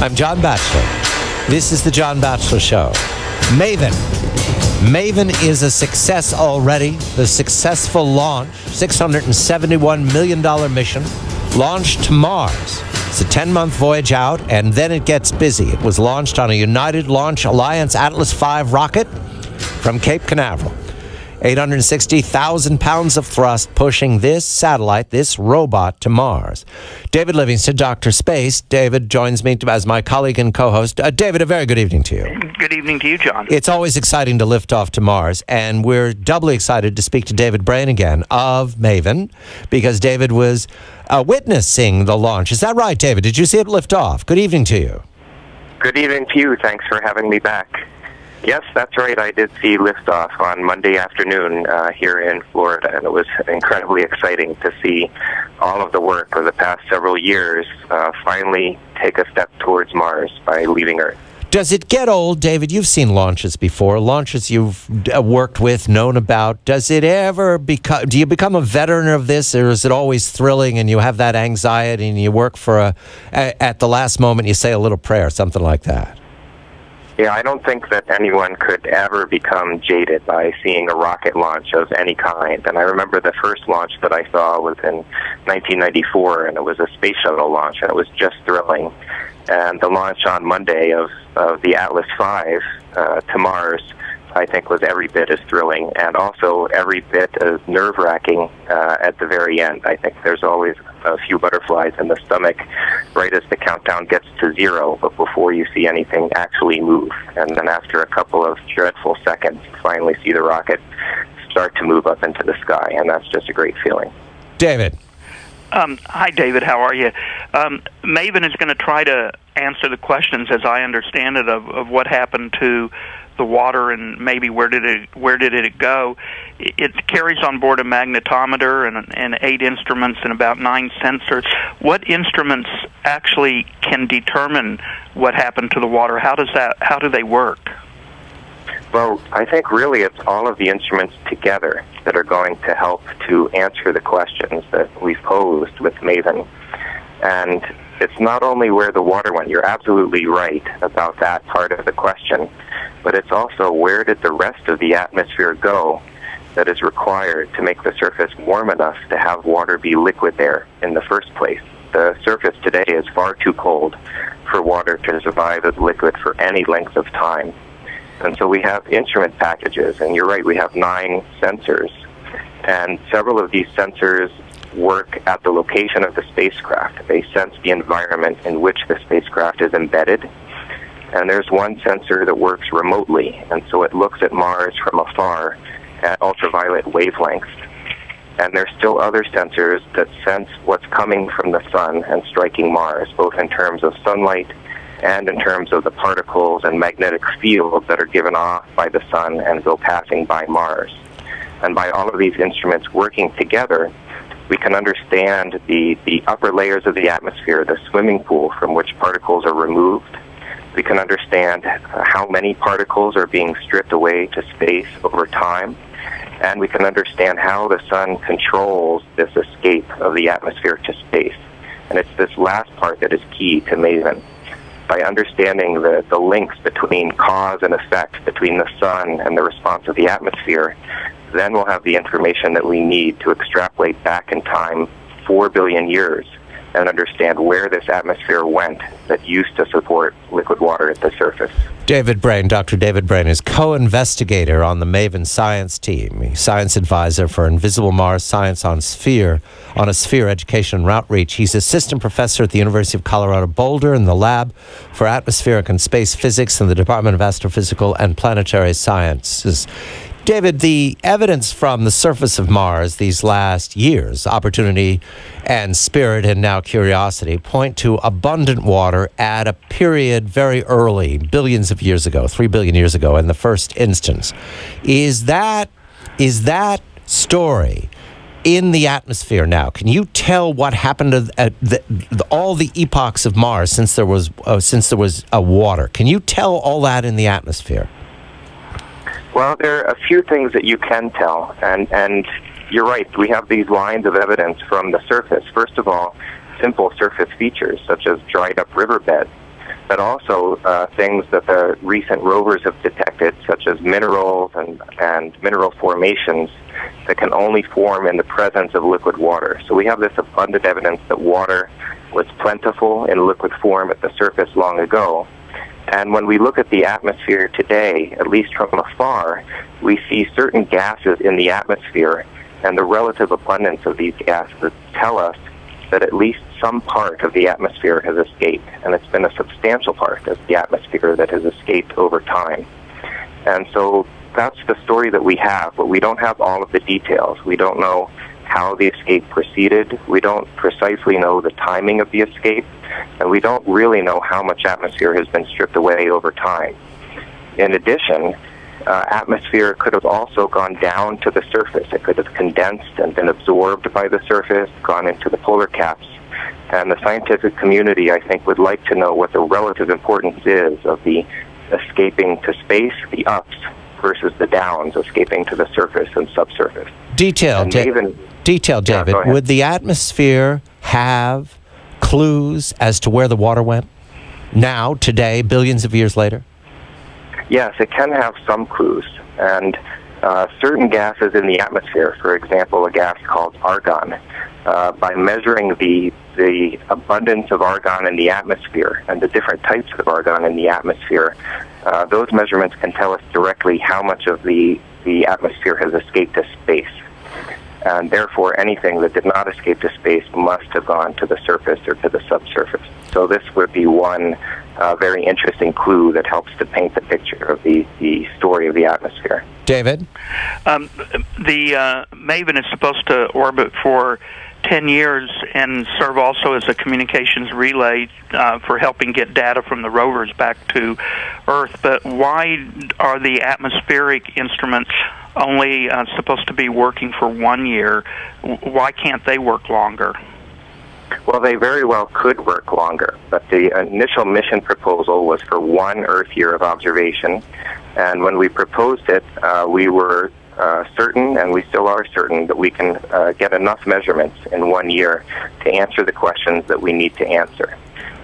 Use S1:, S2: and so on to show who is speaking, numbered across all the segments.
S1: I'm John Batchelor. This is the John Batchelor Show. Maven. Maven is a success already. The successful launch, $671 million mission, launched to Mars. It's a 10-month voyage out, and then it gets busy. It was launched on a United Launch Alliance Atlas V rocket from Cape Canaveral. 860,000 pounds of thrust pushing this satellite, this robot, to Mars. David Livingston, Dr. Space. David joins me as my colleague and co-host. David, a very good evening to you.
S2: Good evening to you, John.
S1: It's always exciting to lift off to Mars, and we're doubly excited to speak to David Brain again of Maven, because David was witnessing the launch. Is that right, David? Did you see it lift off? Good evening to you.
S3: Good evening to you. Thanks for having me back. Yes, that's right. I did see liftoff on Monday afternoon here in Florida, and it was incredibly exciting to see all of the work of the past several years finally take a step towards Mars by leaving Earth.
S1: Does it get old, David? You've seen launches before, launches you've worked with, known about. Does it ever do you become a veteran of this, or is it always thrilling and you have that anxiety and you work for at the last moment you say a little prayer, something like that?
S3: Yeah, I don't think that anyone could ever become jaded by seeing a rocket launch of any kind. And I remember the first launch that I saw was in 1994, and it was a space shuttle launch, and it was just thrilling. And the launch on Monday of the Atlas V to Mars, I think, was every bit as thrilling, and also every bit as nerve-wracking at the very end. I think there's always a few butterflies in the stomach right as the countdown gets to 0, but before you see anything actually move. And then after a couple of dreadful seconds, you finally see the rocket start to move up into the sky, and that's just a great feeling.
S1: David.
S2: Hi, David. How are you? Maven is going to try to answer the questions, as I understand it, of what happened to the water and maybe where did it go. It carries on board a magnetometer and 8 instruments and about 9 sensors. What instruments actually can determine what happened to the water? How do they work?
S3: Well, I think really it's all of the instruments together that are going to help to answer the questions that we've posed with Maven. And it's not only where the water went, you're absolutely right about that part of the question, but it's also where did the rest of the atmosphere go that is required to make the surface warm enough to have water be liquid there in the first place. The surface today is far too cold for water to survive as liquid for any length of time. And so we have instrument packages, and you're right, we have 9 sensors. And several of these sensors work at the location of the spacecraft. They sense the environment in which the spacecraft is embedded. And there's one sensor that works remotely, and so it looks at Mars from afar at ultraviolet wavelengths. And there's still other sensors that sense what's coming from the sun and striking Mars, both in terms of sunlight and in terms of the particles and magnetic fields that are given off by the sun and go passing by Mars. And by all of these instruments working together, we can understand the upper layers of the atmosphere, the swimming pool from which particles are removed. We can understand how many particles are being stripped away to space over time. And we can understand how the sun controls this escape of the atmosphere to space. And it's this last part that is key to Maven. By understanding the links between cause and effect, between the sun and the response of the atmosphere, then we'll have the information that we need to extrapolate back in time 4 billion years and understand where this atmosphere went that used to support liquid water at the surface.
S1: David Brain, Dr. David Brain, is co-investigator on the Maven science team. He's science advisor for Invisible Mars Science on a Sphere Education and Outreach. He's assistant professor at the University of Colorado Boulder in the Lab for Atmospheric and Space Physics in the Department of Astrophysical and Planetary Sciences. David, the evidence from the surface of Mars these last years, Opportunity and Spirit and now Curiosity, point to abundant water at a period very early, billions of years ago, 3 billion years ago in the first instance. Is that story in the atmosphere now? Can you tell what happened to all the epochs of Mars since there was water? Can you tell all that in the atmosphere?
S3: Well, there are a few things that you can tell, and you're right, we have these lines of evidence from the surface. First of all, simple surface features such as dried up riverbeds but also things that the recent rovers have detected, such as minerals and mineral formations that can only form in the presence of liquid water. So we have this abundant evidence that water was plentiful in liquid form at the surface long ago. And when we look at the atmosphere today, at least from afar, we see certain gases in the atmosphere, and the relative abundance of these gases tell us that at least some part of the atmosphere has escaped, and it's been a substantial part of the atmosphere that has escaped over time. And so that's the story that we have, but we don't have all of the details. We don't know how the escape proceeded. We don't precisely know the timing of the escape, and we don't really know how much atmosphere has been stripped away over time. In addition, atmosphere could have also gone down to the surface. It could have condensed and been absorbed by the surface, gone into the polar caps. And the scientific community, I think, would like to know what the relative importance is of the escaping to space, the ups, versus the downs, escaping to the surface and subsurface.
S1: Detail, David.
S3: Yeah,
S1: would the atmosphere have clues as to where the water went? Now, today, billions of years later?
S3: Yes, it can have some clues. And certain gases in the atmosphere, for example, a gas called argon, by measuring the abundance of argon in the atmosphere and the different types of argon in the atmosphere, those measurements can tell us directly how much of the atmosphere has escaped to space. And therefore, anything that did not escape to space must have gone to the surface or to the subsurface. So this would be one very interesting clue that helps to paint the picture of the story of the atmosphere.
S1: David?
S2: The Maven is supposed to orbit for 10 years and serve also as a communications relay for helping get data from the rovers back to Earth. But why are the atmospheric instruments only supposed to be working for 1 year? Why can't they work longer?
S3: Well, they very well could work longer, but the initial mission proposal was for 1 Earth year of observation, and when we proposed it, we were certain, and we still are certain, that we can get enough measurements in 1 year to answer the questions that we need to answer.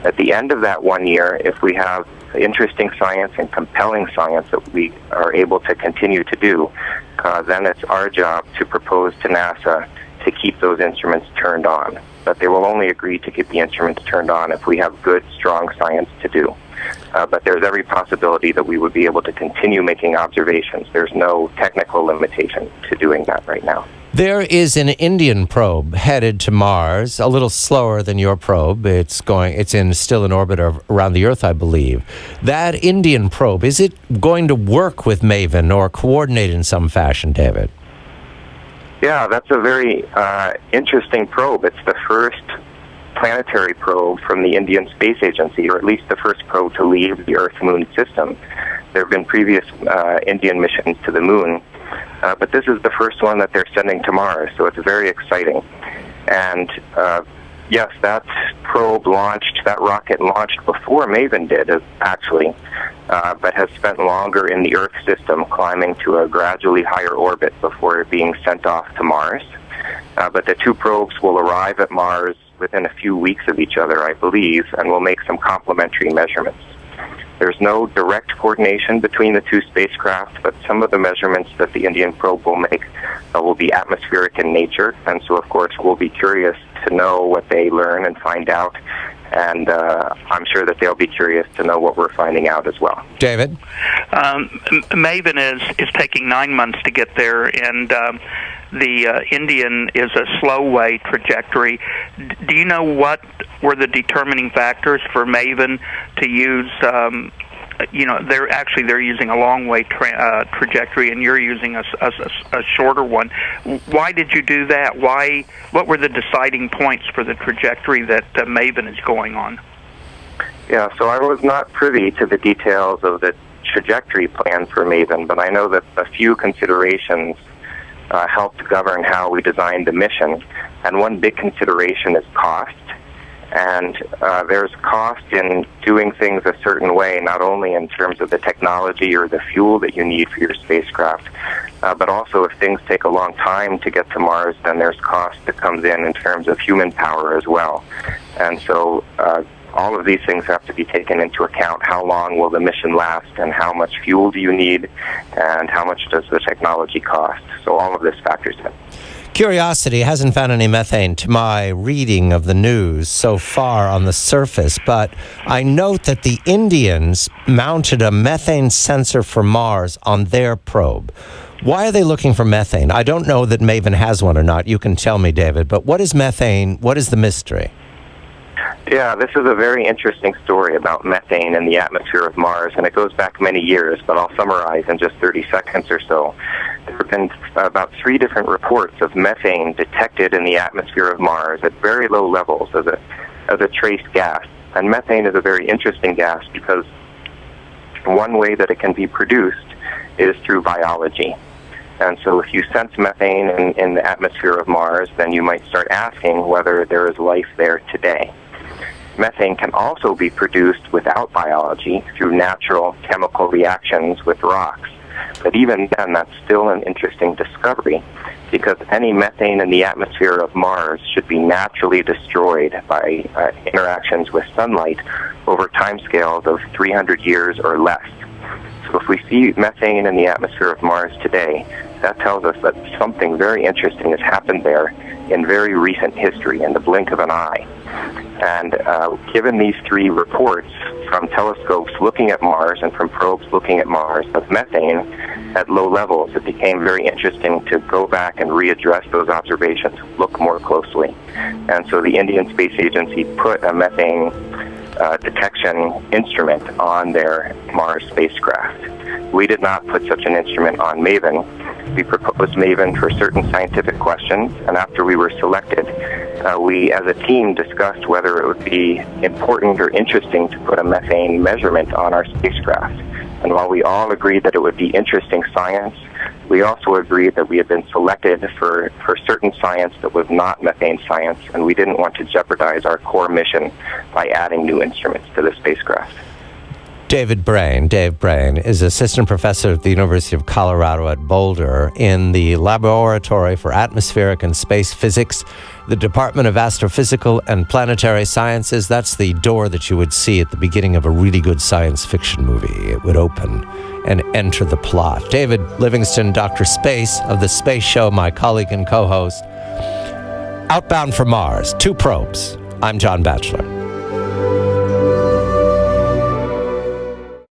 S3: At the end of that 1 year, if we have interesting science and compelling science that we are able to continue to do, then it's our job to propose to NASA to keep those instruments turned on. But they will only agree to keep the instruments turned on if we have good, strong science to do. But there's every possibility that we would be able to continue making observations. There's no technical limitation to doing that right now.
S1: There is an Indian probe headed to Mars, a little slower than your probe. It's still in orbit around the Earth, I believe. That Indian probe, is it going to work with Maven or coordinate in some fashion, David?
S3: Yeah, that's a very interesting probe. It's the first planetary probe from the Indian Space Agency, or at least the first probe to leave the Earth-Moon system. There have been previous Indian missions to the Moon, but this is the first one that they're sending to Mars, so it's very exciting. And yes, that rocket launched before Maven did, actually, but has spent longer in the Earth system, climbing to a gradually higher orbit before being sent off to Mars. But the two probes will arrive at Mars within a few weeks of each other, I believe, and will make some complementary measurements. There's no direct coordination between the two spacecraft, but some of the measurements that the Indian probe will make will be atmospheric in nature, and so, of course, we'll be curious to know what they learn and find out, and I'm sure that they'll be curious to know what we're finding out as well.
S1: David?
S2: Maven is taking 9 months to get there, and the Indian is a slow-way trajectory. Do you know what were the determining factors for Maven to use? They're using a long-way trajectory, and you're using a shorter one. Why did you do that? What were the deciding points for the trajectory that Maven is going on?
S3: Yeah, so I was not privy to the details of the trajectory plan for Maven, but I know that a few considerations helped govern how we designed the mission. And one big consideration is cost. And there's cost in doing things a certain way, not only in terms of the technology or the fuel that you need for your spacecraft, but also if things take a long time to get to Mars, then there's cost that comes in terms of human power as well. And so all of these things have to be taken into account. How long will the mission last, and how much fuel do you need, and how much does the technology cost? So all of this factors in.
S1: Curiosity hasn't found any methane to my reading of the news so far on the surface, but I note that the Indians mounted a methane sensor for Mars on their probe. Why are they looking for methane? I don't know that Maven has one or not. You can tell me, David, but what is methane? What is the mystery?
S3: Yeah, this is a very interesting story about methane in the atmosphere of Mars, and it goes back many years, but I'll summarize in just 30 seconds or so. There have been about 3 different reports of methane detected in the atmosphere of Mars at very low levels as a trace gas. And methane is a very interesting gas because one way that it can be produced is through biology. And so if you sense methane in the atmosphere of Mars, then you might start asking whether there is life there today. Methane can also be produced without biology through natural chemical reactions with rocks. But even then, that's still an interesting discovery, because any methane in the atmosphere of Mars should be naturally destroyed by interactions with sunlight over timescales of 300 years or less. So if we see methane in the atmosphere of Mars today, that tells us that something very interesting has happened there in very recent history, in the blink of an eye. And given these 3 reports from telescopes looking at Mars and from probes looking at Mars of methane at low levels, it became very interesting to go back and readdress those observations, look more closely. And so the Indian Space Agency put a methane detection instrument on their Mars spacecraft. We did not put such an instrument on Maven. We proposed Maven for certain scientific questions, and after we were selected, we as a team discussed whether it would be important or interesting to put a methane measurement on our spacecraft. And while we all agreed that it would be interesting science, we also agreed that we had been selected for certain science that was not methane science, and we didn't want to jeopardize our core mission by adding new instruments to the spacecraft.
S1: Dave Brain, is assistant professor at the University of Colorado at Boulder in the Laboratory for Atmospheric and Space Physics, the Department of Astrophysical and Planetary Sciences. That's the door that you would see at the beginning of a really good science fiction movie. It would open and enter the plot. David Livingston, Dr. Space of The Space Show, my colleague and co-host. Outbound for Mars, 2 probes. I'm John Batchelor.